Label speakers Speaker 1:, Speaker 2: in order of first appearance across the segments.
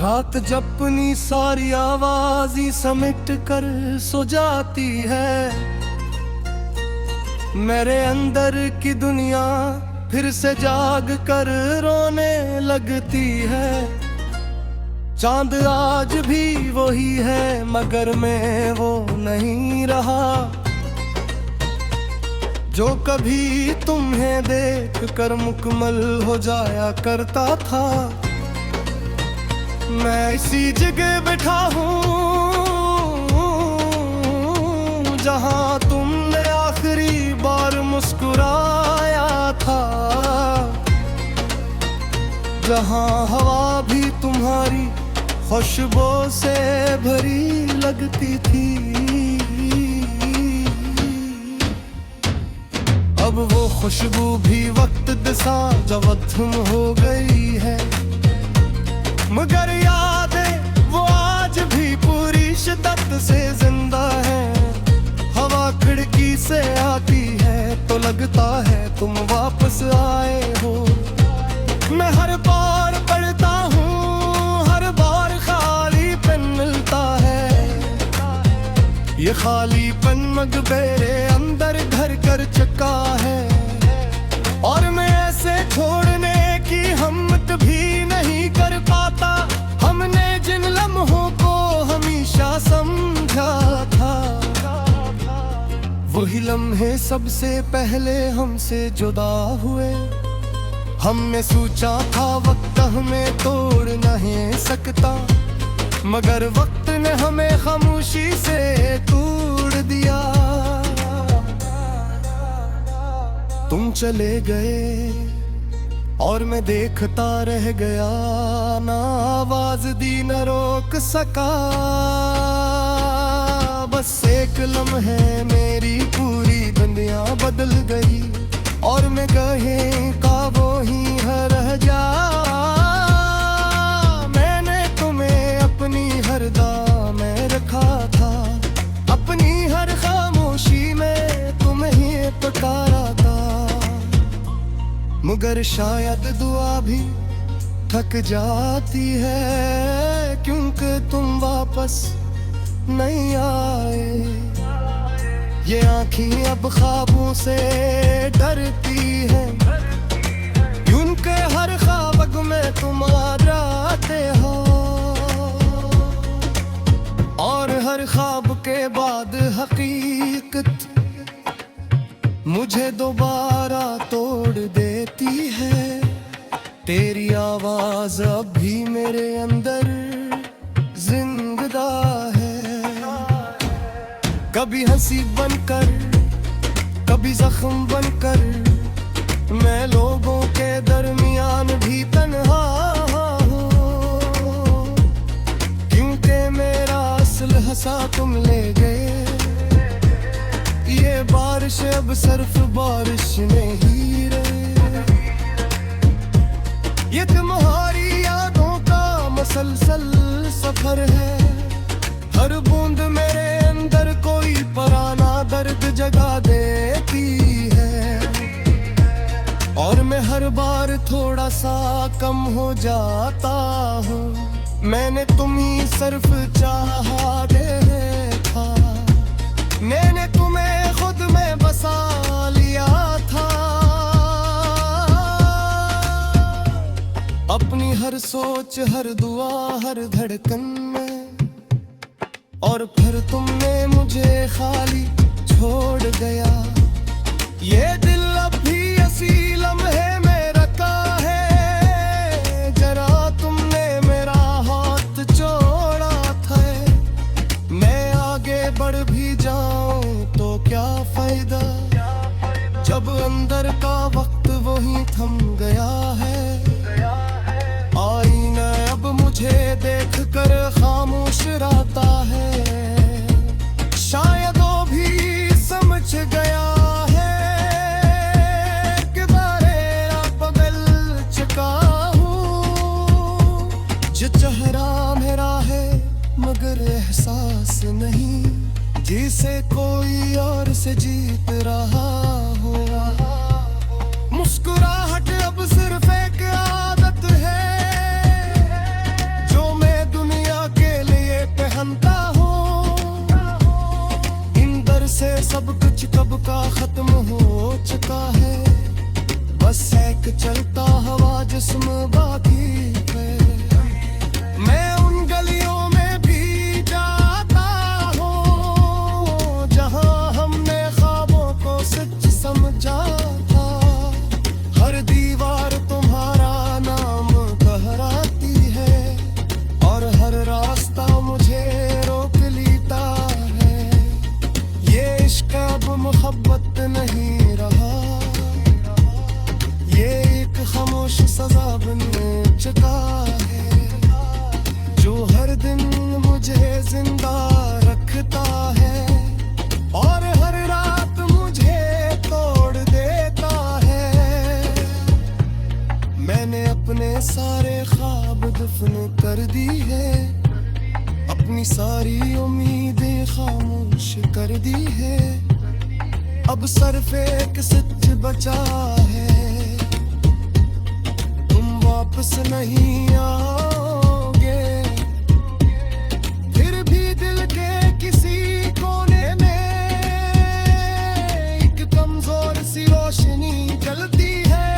Speaker 1: रात जपनी सारी आवाज़ी समेट कर सो जाती है, मेरे अंदर की दुनिया फिर से जाग कर रोने लगती है। चांद आज भी वही है मगर मैं वो नहीं रहा, जो कभी तुम्हें देख कर मुकम्मल हो जाया करता था। मैं इसी जगह बैठा हूँ जहाँ तुमने आखिरी बार मुस्कुराया था, जहाँ हवा भी तुम्हारी खुशबू से भरी लगती थी। अब वो खुशबू भी वक्त के साथ जवत्म हो गई है, मगर यादें वो आज भी पूरी शिद्दत से जिंदा है। हवा खिड़की से आती है तो लगता है तुम वापस आए हो। मैं हर बार पढ़ता हूँ, हर बार खालीपन मिलता है। ये खालीपन मगबेरे अंदर घर कर चुका है, और मैं ऐसे छोड़ने की हिम्मत भी नहीं कर पाता। हमने जिन लम्हों को हमेशा समझा था, वही लम्हे सबसे पहले हमसे जुदा हुए। हमने सोचा था वक्त हमें तोड़ नहीं सकता, मगर वक्त ने हमें खामोशी से तोड़ दिया। तुम चले गए और मैं देखता रह गया, ना आवाज दी न रोक सका। बस एक लम्हे मेरी पूरी दुनिया बदल गई, और मैं कहीं का वो ही रह जा। मैंने तुम्हें अपनी हर दा में रखा था, अपनी हर खामोशी में तुम्हें ही पुकारा था। मगर शायद दुआ भी थक जाती है, क्योंकि तुम वापस नहीं आए। ये आँखें अब ख्वाबों से डरती हैं, उनके हर ख्वाब में तुम आ जाते हो, और हर ख्वाब के बाद हकीकत मुझे दोबारा तोड़ देती है। तेरी आवाज अब भी मेरे अंदर जिंदा है, कभी हंसी बनकर, कभी जख्म बनकर। मैं लोगों के दरमियान भी तन्हा हूँ, क्योंकि मेरा असल हंसा तुम ले गए। ये बारिश अब सिर्फ बारिश नहीं रही, ये तुम्हारी यादों का मसलसल सफर है। हर बूंद मेरे अंदर कोई पुराना दर्द जगा देती है, और मैं हर बार थोड़ा सा कम हो जाता हूँ। मैंने तुम ही सिर्फ चाहा देखा, मैंने तुम्हें खुद में बसा लिया था। अपनी हर सोच, हर दुआ, हर धड़कन में, और फिर तुमने मुझे खाली छोड़ गया। ये दिल अब भी असी लम्हे में रखा है, जरा तुमने मेरा हाथ छोड़ा था। मैं आगे बढ़ भी जाऊं तो क्या फायदा, जब अंदर का वक्त वही थम गया है। आईना अब मुझे देख कर खामोश रहता है, शायद वो भी समझ गया है कि मेरा बदल चुका हूँ। जो चेहरा मेरा है मगर एहसास नहीं, जिसे कोई और से जीत रहा हो। मुस्कुराहट अब सिर्फ एक आदत है, जो मैं सब कुछ कब का खत्म हो चुका है, बस एक चलता हवा जिस्म बाकी है। मैं उन गलियों में भी जाता हूँ जहाँ हमने ख्वाबों को सच समझा था। हर दीवार तुम्हारा नाम कहराती है और हर रास्ता मुझे रोक लेता है। ये इश्क अब मोहब्बत नहीं रहा, ये एक खामोश सजा बन चुका है जो हर दिन मुझे जिंदा रखता है और हर रात मुझे तोड़ देता है। मैंने अपने सारे ख्वाब दफन कर दी है, अपनी सारी उम्मीदें खामोश कर दी है। अब सिर्फ एक सच बचा है, तुम वापस नहीं आओगे। फिर भी दिल के किसी कोने में एक कमजोर सी रोशनी जलती है।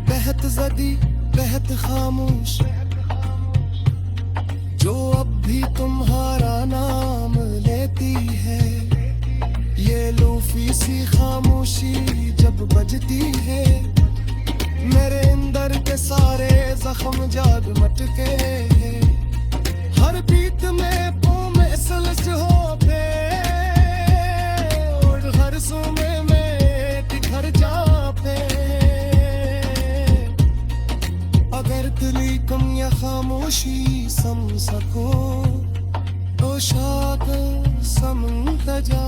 Speaker 1: बेहद जदी बेहद खामोश जो अब भी तुम्हारा नाम लेती है। ये लूफी सी खामोशी जब बजती है, मेरे अंदर के सारे जख्म जाग मटके हैं। हर बीत में में सलस हो पे और हर सुमे में तिखर जा पे। अगर दिली कम या खामोशी सम सको तो शायद समझ जा।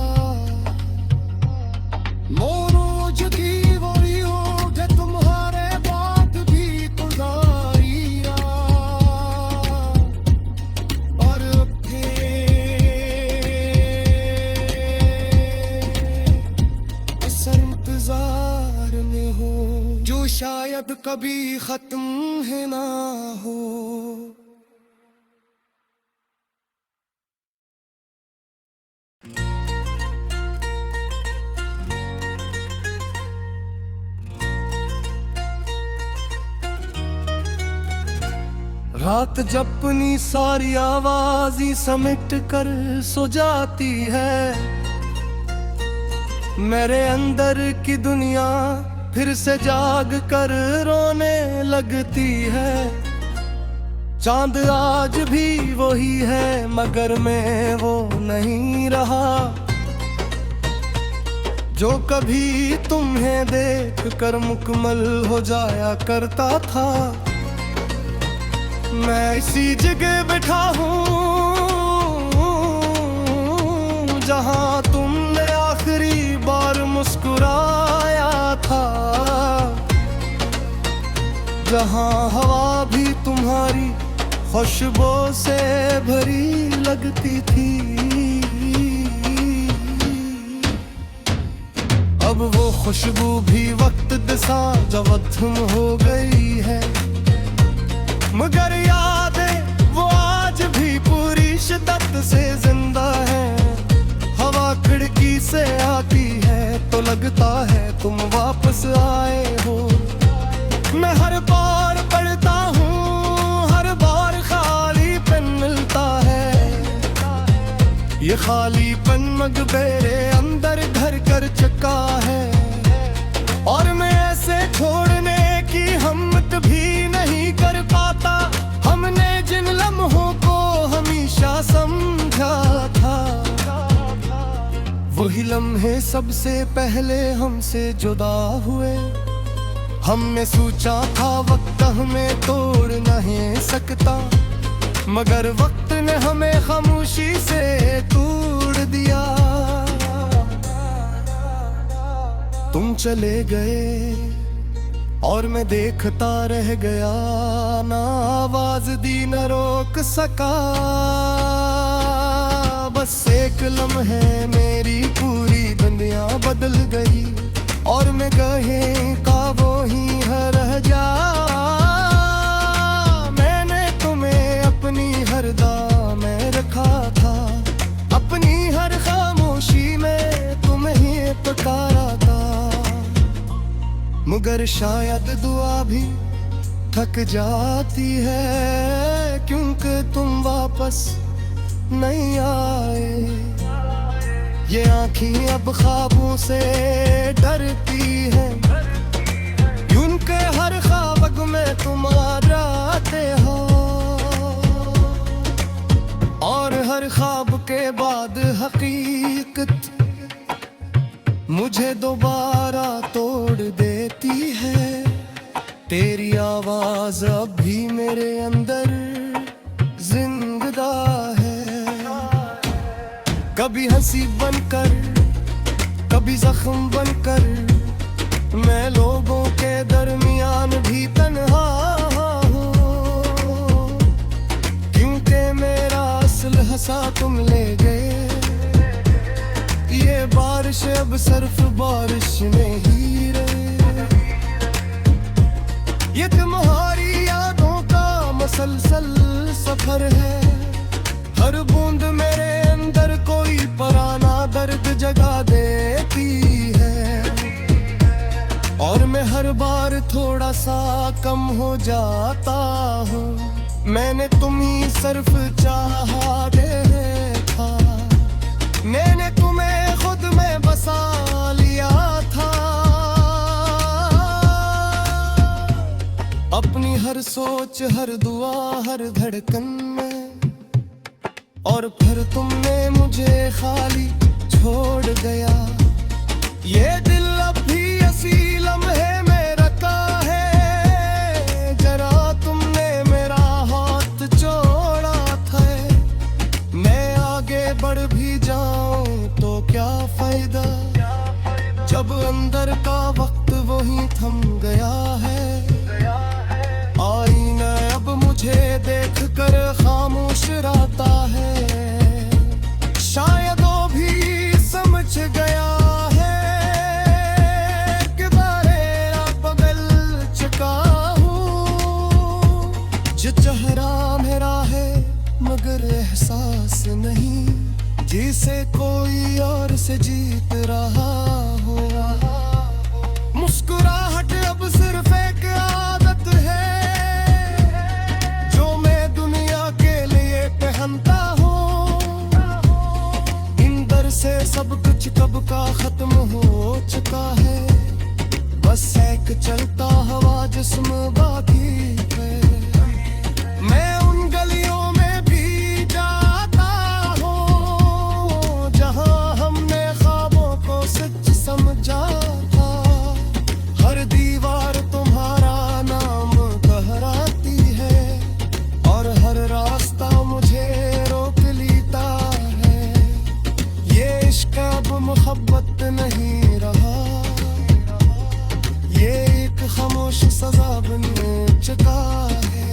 Speaker 1: मोरोज की वही हो कि तुम्हारे बात भी गुजारिया और इस इंतजार में हो जो शायद कभी खत्म है ना हो। रात जब अपनी सारी आवाज़ी समेट कर सो जाती है, मेरे अंदर की दुनिया फिर से जाग कर रोने लगती है। चांद आज भी वही है मगर मैं वो नहीं रहा जो कभी तुम्हें देख कर मुकम्मल हो जाया करता था। मैं इसी जगह बैठा हूँ जहाँ तुमने आखिरी बार मुस्कुराया था, जहाँ हवा भी तुम्हारी खुशबू से भरी लगती थी। अब वो खुशबू भी वक्त दिशा जवत्थम हो गई है, मगर यादें वो आज भी पूरी शिद्दत से जिंदा है। हवा खिड़की से आती है तो लगता है तुम वापस आए हो। मैं हर बार पढ़ता हूँ, हर बार खालीपन मिलता है। ये खालीपन मगबेरे अंदर घर कर चुका है और मैं ऐसे छोड़ने की हिम्मत भी नहीं कर पाता। हमने जिन लम्हों को हमेशा समझा था, वही लम्हे सबसे पहले हमसे जुदा हुए। हमने सोचा था वक्त हमें तोड़ नहीं सकता, मगर वक्त ने हमें खामोशी से तोड़ दिया। तुम चले गए और मैं देखता रह गया, ना आवाज दी न रोक सका। बस एक लम्हे मेरी पूरी दुनिया बदल गई और मैं कहीं का वो ही रह जा। मैंने तुम्हें अपनी हर दा में रखा था, अपनी हर खामोशी मगर शायद दुआ भी थक जाती है, क्योंकि तुम वापस नहीं आए। ये आँखें अब ख्वाबों से डरती हैं, उनके हर ख्वाब में तुम आ जाते हो, और हर ख्वाब के बाद हकीकत मुझे दोबारा तोड़ देती है। तेरी आवाज अब भी मेरे अंदर जिंदा है, कभी हंसी बनकर कभी जख्म बनकर, मैं लोगों के दरमियान भी तन्हा हूँ, क्योंकि मेरा असल हंसा तुम ले गए। ये बारिश अब सिर्फ बारिश नहीं रहे, ये तुम्हारी यादों का मसलसल सफर है। हर बूंद मेरे अंदर कोई पुराना दर्द जगा देती है, और मैं हर बार थोड़ा सा कम हो जाता हूँ। मैंने तुम ही सिर्फ चाहा देखा, मैंने तुम्हें खुद में बसा लिया था। अपनी हर सोच, हर दुआ, हर धड़कन में, और फिर तुमने मुझे खाली छोड़ गया। ये दिल अब भी असी लम्हे में रखा है, जरा तुमने मेरा हाथ छोड़ा था। मैं आगे बढ़ भी जाऊं तो क्या फायदा, जब अंदर का वक्त वही थम गया है। आईना अब मुझे देख कर खामोश रहता है, शायद वो भी समझ गया है कि मेरा बगल चुका हूँ। जो चेहरा मेरा है मगर एहसास नहीं, जिसे कोई और से जीत रहा हो। मुस्कुराहट अब सिर्फ एक आदत है, जो मैं दुनिया के लिए पहनता हूँ। इन दर से सब कुछ कब का खत्म हो चुका है, बस एक चलता हवा जिस्म बाकी है। मैं उन गलियों में भी जाता हूँ, जहाँ हमने ख्वाबों को सच समझा था। हर दीवार तुम्हारा नाम कहराती है, और हर रास्ता मुझे रोक लेता है। ये इश्क अब मोहब्बत नहीं रहा, ये एक खामोश सजा बन चुका है,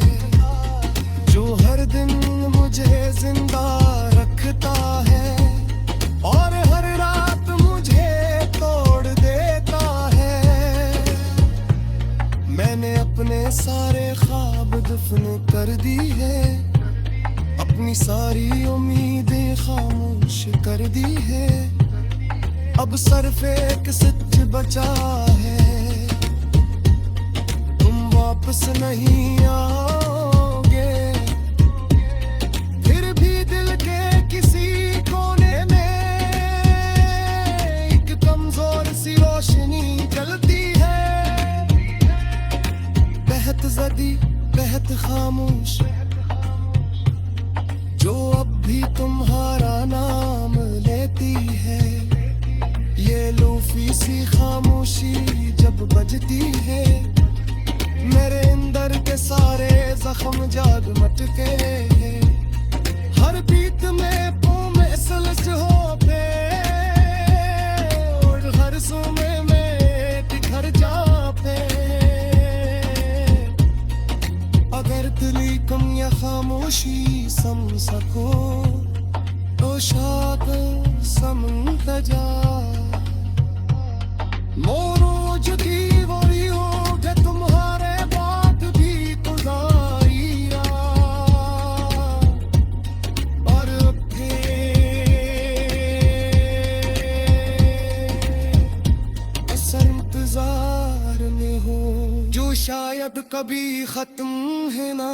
Speaker 1: जो हर दिन मुझे जिंदा रखता है, और हर रात मुझे तोड़ देता है। मैंने अपने सारे ख्वाब दफन कर दी है, अपनी सारी उम्मीदें खामोश कर दी है। अब सिर्फ एक सच बचा है, तुम वापस नहीं आओगे। फिर भी दिल के किसी कोने में एक कमजोर सी रोशनी जलती है, बेहद जदी बेहद खामोश, जो अब भी तुम्हारा नाम लेती है। ये लूफी सी खामोशी जब बजती है, मेरे अंदर के सारे जख्म जाग मटके हैं। हर बीत में में सलस हो पे, और हर सुमे में तिखर जा पे। अगर दिली कम या खामोशी सम सको, तो शायद समझ जा। मोरो जुदी वही हो कि तुम्हारे बाद भी गुजारिया, और असर इंतजार में शायद कभी खत्म है ना